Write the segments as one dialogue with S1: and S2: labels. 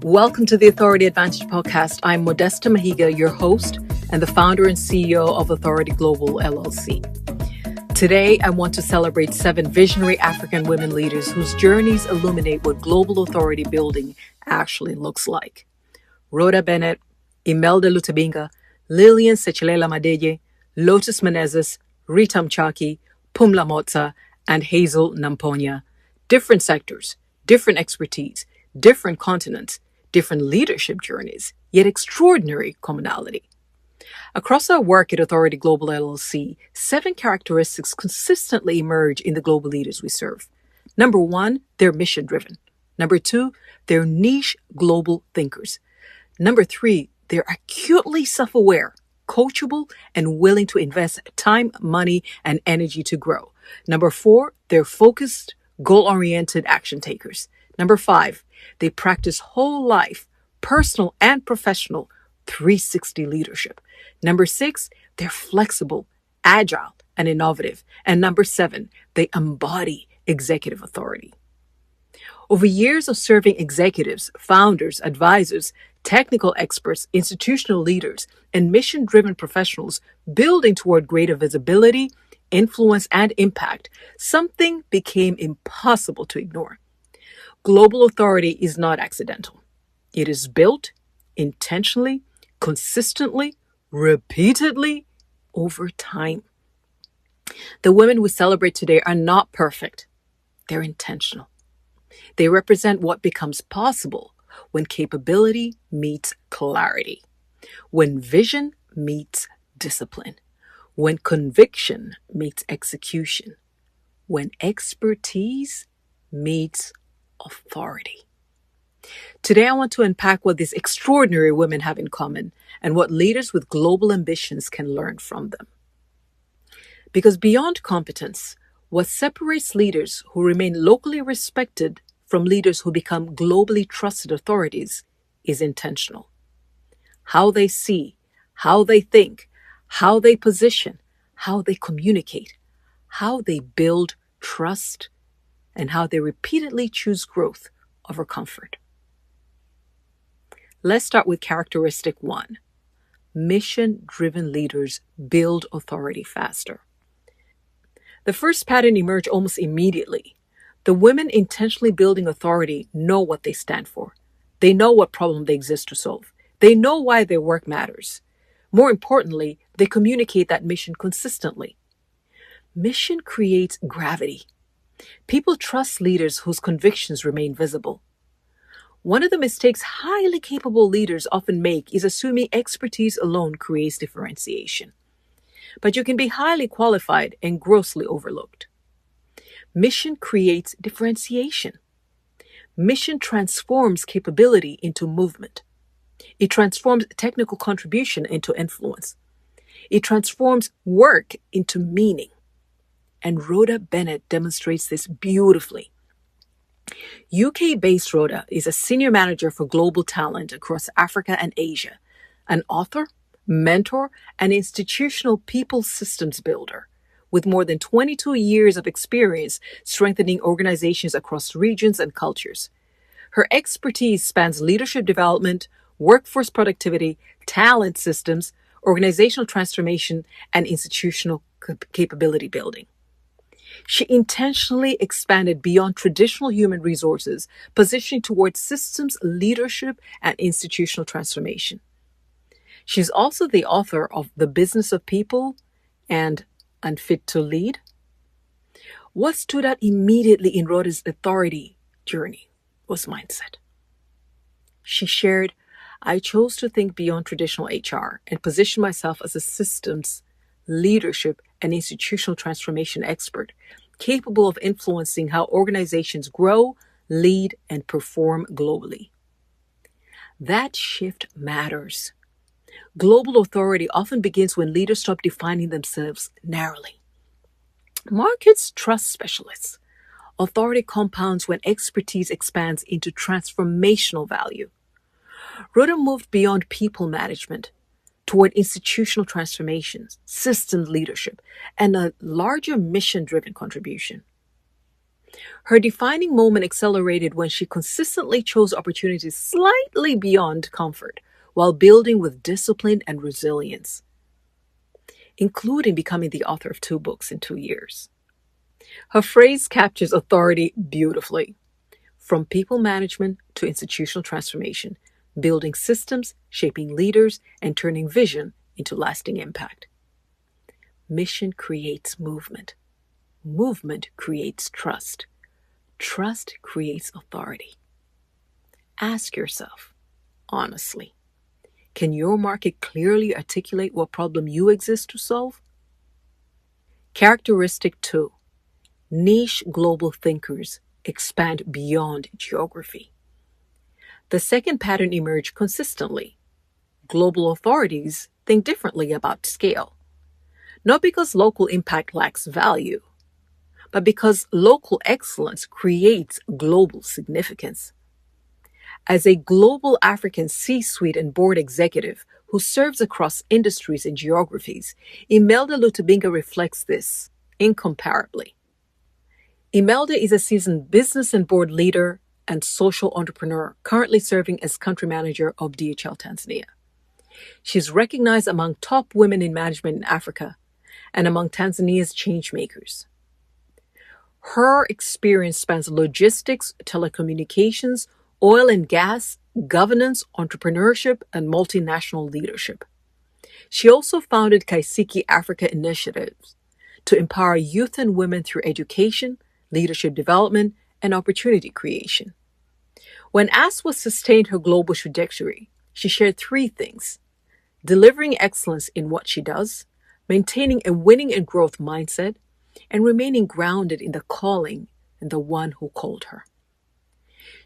S1: Welcome to the Authority Advantage podcast. I'm Modesta Mahiga, your host and the founder and CEO of Authority Global LLC. Today, I want to celebrate 7 visionary African women leaders whose journeys illuminate what global authority building actually looks like. Rhoda Bennett, Imelda Lutabinga, Lillian Sechilela Madeye, Lotus Menezes, Ritam Chaki, Pumla Motsa, and Hazel Namponya. Different sectors, different expertise, different continents, different leadership journeys, yet extraordinary commonality. Across our work at Authority Global LLC, 7 characteristics consistently emerge in the global leaders we serve. Number 1, they're mission-driven. Number 2, they're niche global thinkers. Number 3, they're acutely self-aware, coachable, and willing to invest time, money, and energy to grow. Number 4, they're focused, goal-oriented action takers. Number 5, they practice whole life, personal and professional, 360 leadership. Number 6, they're flexible, agile, and innovative. And number 7, they embody executive authority. Over years of serving executives, founders, advisors, technical experts, institutional leaders, and mission-driven professionals building toward greater visibility, influence, and impact, something became impossible to ignore. Global authority is not accidental. It is built intentionally, consistently, repeatedly, over time. The women we celebrate today are not perfect. They're intentional. They represent what becomes possible when capability meets clarity, when vision meets discipline, when conviction meets execution, when expertise meets authority. Today, I want to unpack what these extraordinary women have in common and what leaders with global ambitions can learn from them. Because beyond competence, what separates leaders who remain locally respected from leaders who become globally trusted authorities is intentional. How they see, how they think, how they position, how they communicate, how they build trust, and how they repeatedly choose growth over comfort. Let's start with characteristic 1. Mission-driven leaders build authority faster. The first pattern emerged almost immediately. The women intentionally building authority know what they stand for. They know what problem they exist to solve. They know why their work matters. More importantly, they communicate that mission consistently. Mission creates gravity. People trust leaders whose convictions remain visible. One of the mistakes highly capable leaders often make is assuming expertise alone creates differentiation. But you can be highly qualified and grossly overlooked. Mission creates differentiation. Mission transforms capability into movement. It transforms technical contribution into influence. It transforms work into meaning. And Rhoda Bennett demonstrates this beautifully. UK-based Rhoda is a senior manager for global talent across Africa and Asia, an author, mentor, and institutional people systems builder with more than 22 years of experience strengthening organizations across regions and cultures. Her expertise spans leadership development, workforce productivity, talent systems, organizational transformation, and institutional capability building. She intentionally expanded beyond traditional human resources, positioning towards systems, leadership, and institutional transformation. She's also the author of The Business of People and Unfit to Lead. What stood out immediately in Rhoda's authority journey was mindset. She shared, "I chose to think beyond traditional HR and position myself as a systems, leadership, and institutional transformation expert, capable of influencing how organizations grow, lead, and perform globally." That shift matters. Global authority often begins when leaders stop defining themselves narrowly. Markets trust specialists. Authority compounds when expertise expands into transformational value. Rhoda moved beyond people management toward institutional transformations, systems leadership, and a larger mission-driven contribution. Her defining moment accelerated when she consistently chose opportunities slightly beyond comfort while building with discipline and resilience, including becoming the author of 2 books in 2 years. Her phrase captures authority beautifully. From people management to institutional transformation, building systems, shaping leaders, and turning vision into lasting impact. Mission creates movement. Movement creates trust. Trust creates authority. Ask yourself, honestly, can your market clearly articulate what problem you exist to solve? Characteristic 2. Niche global thinkers expand beyond geography. The second pattern emerged consistently. Global authorities think differently about scale, not because local impact lacks value, but because local excellence creates global significance. As a global African C-suite and board executive who serves across industries and geographies, Imelda Lutubinga reflects this incomparably. Imelda is a seasoned business and board leader and social entrepreneur, currently serving as country manager of DHL Tanzania. She's recognized among top women in management in Africa and among Tanzania's changemakers. Her experience spans logistics, telecommunications, oil and gas, governance, entrepreneurship, and multinational leadership. She also founded Kaisiki Africa Initiatives to empower youth and women through education, leadership development, and opportunity creation. When asked what sustained her global trajectory, she shared 3 things: delivering excellence in what she does, maintaining a winning and growth mindset, and remaining grounded in the calling and the one who called her.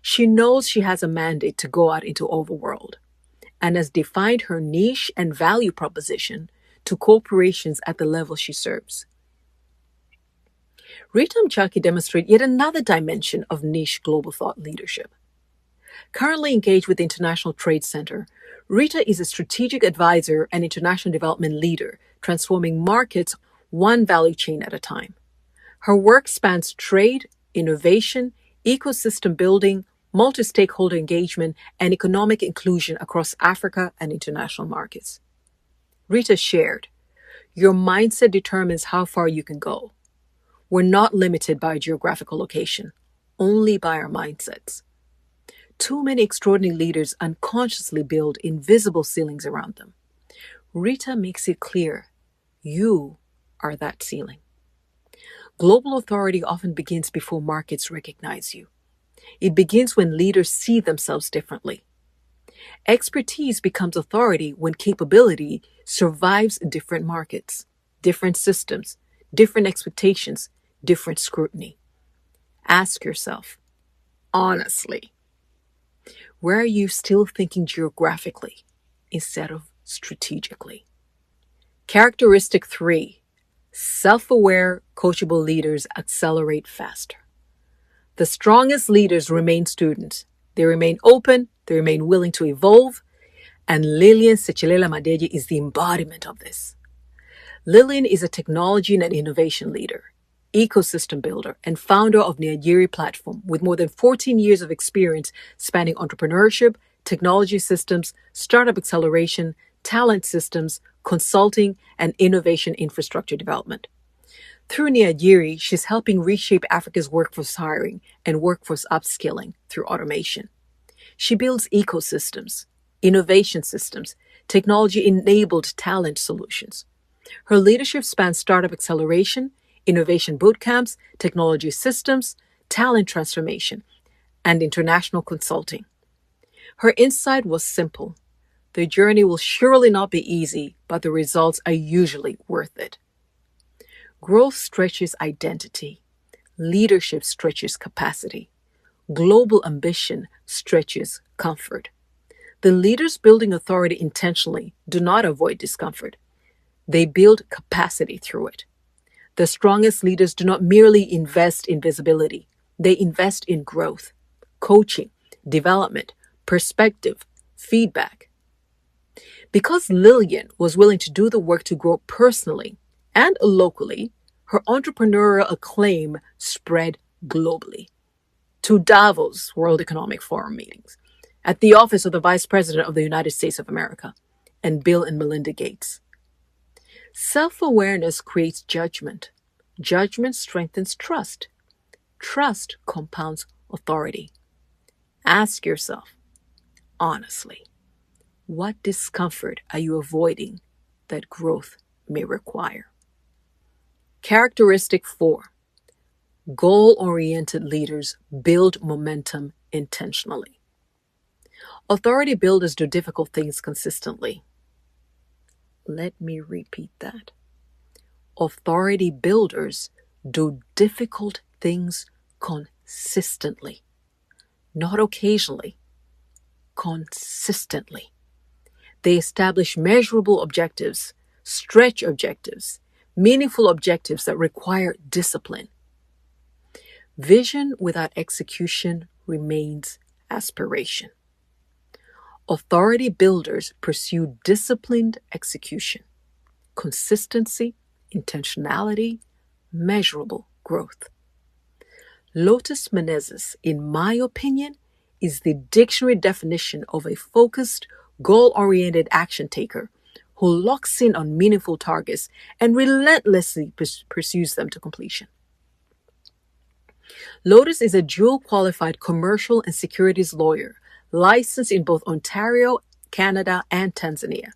S1: She knows she has a mandate to go out into overworld and has defined her niche and value proposition to corporations at the level she serves. Rita Mchaki demonstrates yet another dimension of niche global thought leadership. Currently engaged with the International Trade Center, Rita is a strategic advisor and international development leader, transforming markets one value chain at a time. Her work spans trade, innovation, ecosystem building, multi-stakeholder engagement, and economic inclusion across Africa and international markets. Rita shared, "Your mindset determines how far you can go. We're not limited by geographical location, only by our mindsets." Too many extraordinary leaders unconsciously build invisible ceilings around them. Rita makes it clear, you are that ceiling. Global authority often begins before markets recognize you. It begins when leaders see themselves differently. Expertise becomes authority when capability survives different markets, different systems, different expectations, different scrutiny. Ask yourself, honestly, where are you still thinking geographically instead of strategically? Characteristic 3, self-aware, coachable leaders accelerate faster. The strongest leaders remain students. They remain open, they remain willing to evolve, and Lillian Sechelela Madeji is the embodiment of this. Lillian is a technology and an innovation leader, ecosystem builder, and founder of Niajiri Platform with more than 14 years of experience spanning entrepreneurship, technology systems, startup acceleration, talent systems, consulting, and innovation infrastructure development. Through Niajiri, she's helping reshape Africa's workforce hiring and workforce upskilling through automation. She builds ecosystems, innovation systems, technology-enabled talent solutions. Her leadership spans startup acceleration, innovation bootcamps, technology systems, talent transformation, and international consulting. Her insight was simple. The journey will surely not be easy, but the results are usually worth it. Growth stretches identity. Leadership stretches capacity. Global ambition stretches comfort. The leaders building authority intentionally do not avoid discomfort. They build capacity through it. The strongest leaders do not merely invest in visibility. They invest in growth, coaching, development, perspective, feedback. Because Lillian was willing to do the work to grow personally and locally, her entrepreneurial acclaim spread globally, to Davos World Economic Forum meetings, at the office of the Vice President of the United States of America, and Bill and Melinda Gates. Self-awareness creates judgment. Judgment strengthens trust. Trust compounds authority. Ask yourself, honestly, what discomfort are you avoiding that growth may require? Characteristic 4. Goal-oriented leaders build momentum intentionally. Authority builders do difficult things consistently. Let me repeat that. Authority builders do difficult things consistently, not occasionally, consistently. They establish measurable objectives, stretch objectives, meaningful objectives that require discipline. Vision without execution remains aspiration. Authority builders pursue disciplined execution, consistency, intentionality, measurable growth. Lotus Menezes, in my opinion, is the dictionary definition of a focused, goal-oriented action taker who locks in on meaningful targets and relentlessly pursues them to completion. Lotus is a dual-qualified commercial and securities lawyer licensed in both Ontario, Canada, and Tanzania,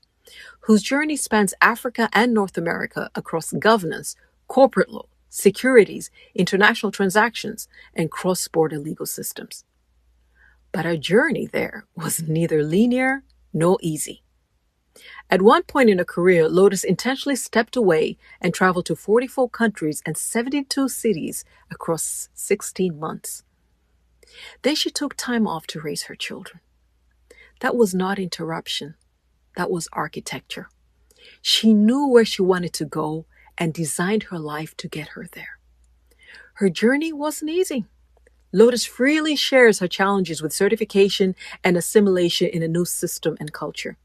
S1: whose journey spans Africa and North America across governance, corporate law, securities, international transactions, and cross-border legal systems. But our journey there was neither linear nor easy. At one point in her career, Lotus intentionally stepped away and traveled to 44 countries and 72 cities across 16 months. Then she took time off to raise her children. That was not interruption. That was architecture. She knew where she wanted to go and designed her life to get her there. Her journey wasn't easy. Lotus freely shares her challenges with certification and assimilation in a new system and culture.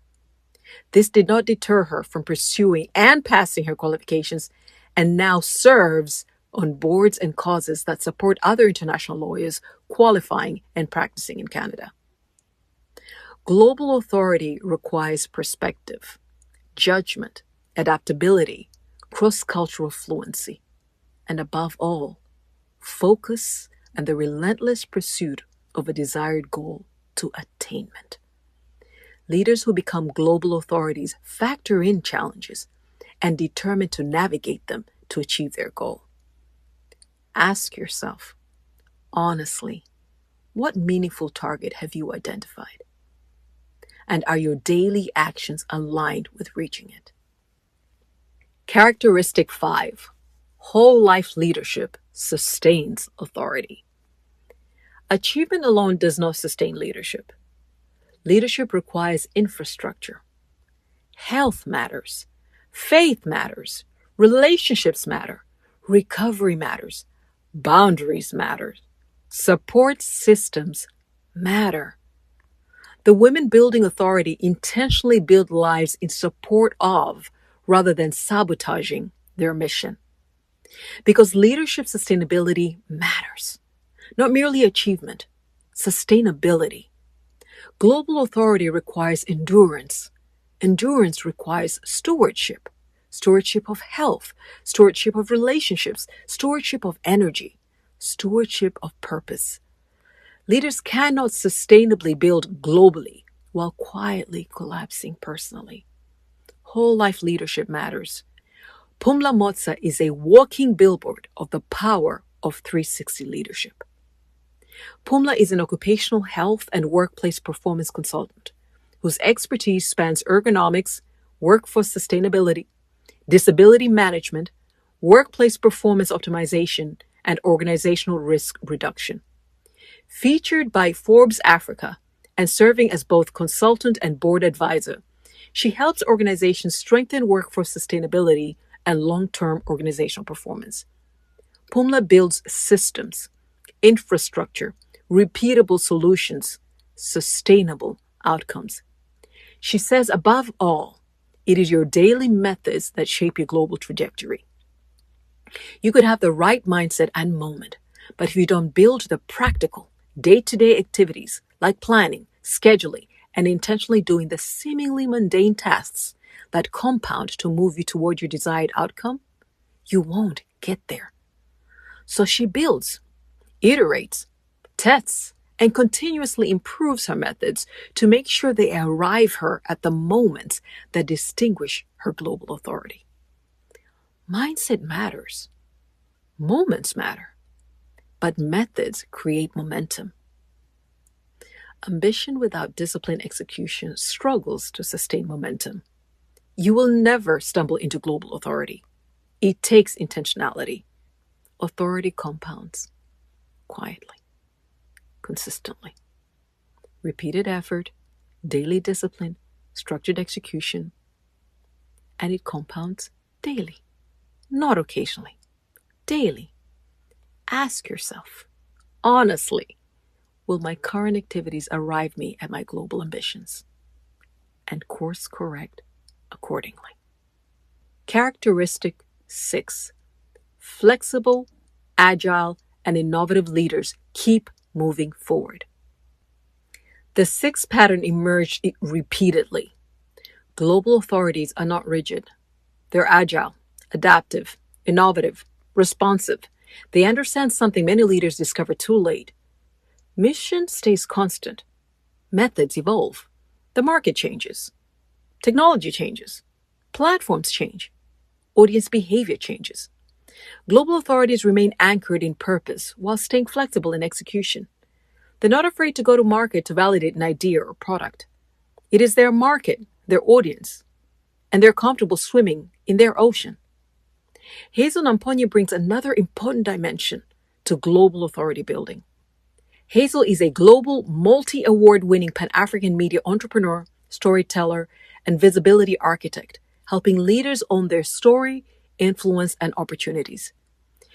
S1: This did not deter her from pursuing and passing her qualifications, and now serves on boards and causes that support other international lawyers qualifying and practicing in Canada. Global authority requires perspective, judgment, adaptability, cross-cultural fluency, and above all, focus and the relentless pursuit of a desired goal to attainment. Leaders who become global authorities factor in challenges and determine to navigate them to achieve their goal. Ask yourself, honestly, what meaningful target have you identified? And are your daily actions aligned with reaching it? Characteristic 5. Whole life leadership sustains authority. Achievement alone does not sustain leadership. Leadership requires infrastructure. Health matters. Faith matters. Relationships matter. Recovery matters. Boundaries matter. Support systems matter. The women building authority intentionally build lives in support of, rather than sabotaging, their mission. Because leadership sustainability matters. Not merely achievement, sustainability. Global authority requires endurance. Endurance requires stewardship. Stewardship of health, stewardship of relationships, stewardship of energy, stewardship of purpose. Leaders cannot sustainably build globally while quietly collapsing personally. Whole life leadership matters. Pumla Motsa is a walking billboard of the power of 360 leadership. Pumla is an occupational health and workplace performance consultant whose expertise spans ergonomics, workforce sustainability, disability management, workplace performance optimization, and organizational risk reduction. Featured by Forbes Africa and serving as both consultant and board advisor, she helps organizations strengthen workforce sustainability and long-term organizational performance. Pumla builds systems, infrastructure, repeatable solutions, sustainable outcomes. She says, above all, it is your daily methods that shape your global trajectory. You could have the right mindset and moment, But if you don't build the practical, day-to-day activities like planning, scheduling, and intentionally doing the seemingly mundane tasks that compound to move you toward your desired outcome, you won't get there. So she builds, iterates, tests, and continuously improves her methods to make sure they arrive her at the moments that distinguish her global authority. Mindset matters. Moments matter. But methods create momentum. Ambition without disciplined execution struggles to sustain momentum. You will never stumble into global authority. It takes intentionality. Authority compounds quietly, consistently. Repeated effort, daily discipline, structured execution, and it compounds daily, not occasionally, daily. Ask yourself, honestly, will my current activities arrive me at my global ambitions? And course correct accordingly. Characteristic 6. Flexible, agile, and innovative leaders keep moving forward. The 6th pattern emerged repeatedly. Global authorities are not rigid. They're agile, adaptive, innovative, responsive. They understand something many leaders discover too late. Mission stays constant. Methods evolve. The market changes. Technology changes. Platforms change. Audience behavior changes. Global authorities remain anchored in purpose while staying flexible in execution. They're not afraid to go to market to validate an idea or product. It is their market, their audience, and they're comfortable swimming in their ocean. Hazel Namponya brings another important dimension to global authority building. Hazel is a global, multi-award winning Pan-African media entrepreneur, storyteller, and visibility architect, helping leaders own their story, influence, and opportunities.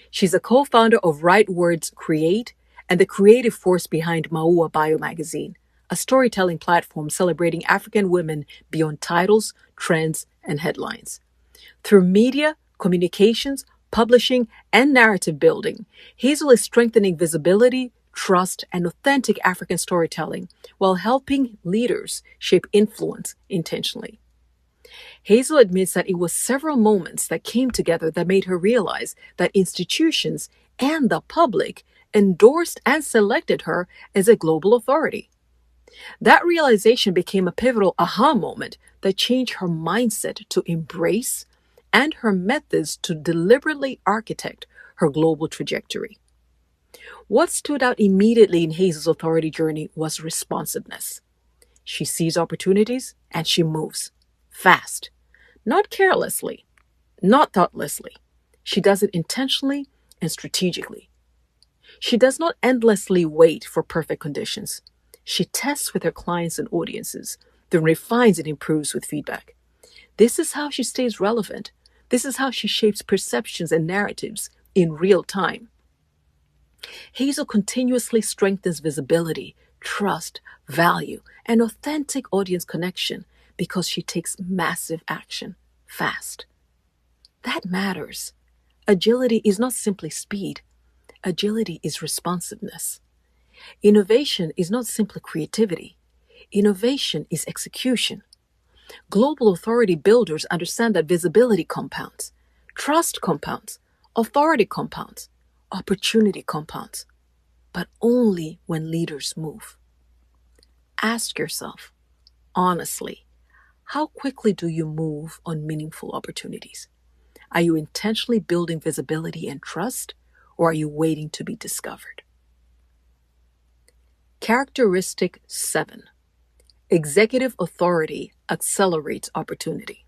S1: She's a co-founder of Right Words Create and the creative force behind Maua Bio magazine, a storytelling platform celebrating African women beyond titles, trends, and headlines. Through media, communications, publishing, and narrative building, Hazel is strengthening visibility, trust, and authentic African storytelling while helping leaders shape influence intentionally. Hazel admits that it was several moments that came together that made her realize that institutions and the public endorsed and selected her as a global authority. That realization became a pivotal aha moment that changed her mindset to embrace and her methods to deliberately architect her global trajectory. What stood out immediately in Hazel's authority journey was responsiveness. She sees opportunities and she moves fast, not carelessly, not thoughtlessly. She does it intentionally and strategically. She does not endlessly wait for perfect conditions. She tests with her clients and audiences, then refines and improves with feedback. This is how she stays relevant. This is how she shapes perceptions and narratives in real time. Hazel continuously strengthens visibility, trust, value, and authentic audience connection because she takes massive action fast. That matters. Agility is not simply speed. Agility is responsiveness. Innovation is not simply creativity. Innovation is execution. Global authority builders understand that visibility compounds, trust compounds, authority compounds, opportunity compounds, but only when leaders move. Ask yourself, honestly, how quickly do you move on meaningful opportunities? Are you intentionally building visibility and trust, or are you waiting to be discovered? Characteristic 7. Executive authority accelerates opportunity.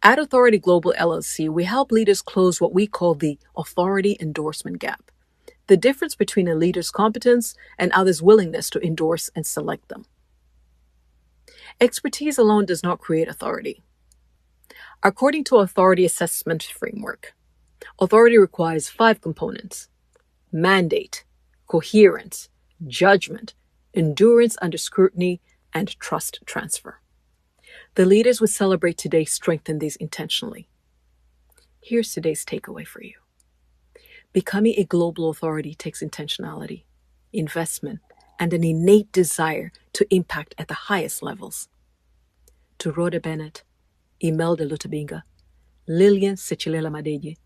S1: At Authority Global LLC, we help leaders close what we call the authority endorsement gap, the difference between a leader's competence and others' willingness to endorse and select them. Expertise alone does not create authority. According to Authority Assessment Framework, authority requires 5 components: mandate, coherence, judgment, endurance under scrutiny, and trust transfer. The leaders we celebrate today strengthen these intentionally. Here's today's takeaway for you. Becoming a global authority takes intentionality, investment, and an innate desire to impact at the highest levels. To Rhoda Bennett, Imelda Lutabinga, Lillian Sechilela Madeye,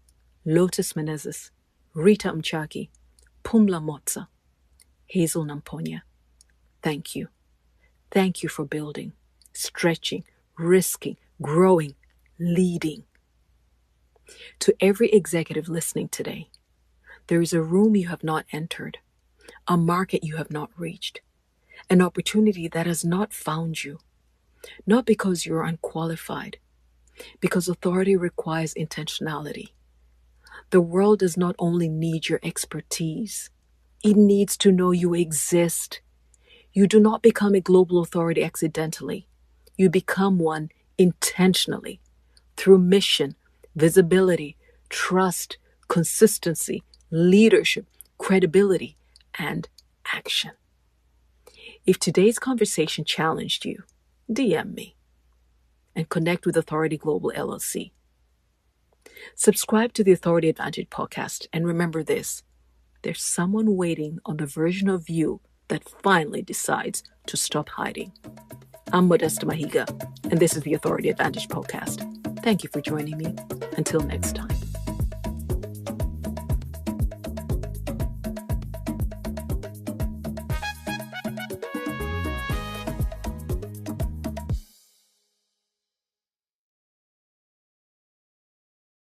S1: Lotus Menezes, Rita Mchaki, Pumla Motza, Hazel Namponya, thank you. Thank you for building, stretching, risking, growing, leading. To every executive listening today, there is a room you have not entered, a market you have not reached, an opportunity that has not found you, not because you're unqualified, because authority requires intentionality. The world does not only need your expertise, it needs to know you exist. You do not become a global authority accidentally. You become one intentionally through mission, visibility, trust, consistency, leadership, credibility, and action. If today's conversation challenged you, DM me and connect with Authority Global LLC. Subscribe to the Authority Advantage podcast and remember this: there's someone waiting on the version of you that finally decides to stop hiding. I'm Modesta Mahiga, and this is the Authority Advantage podcast. Thank you for joining me. Until next time.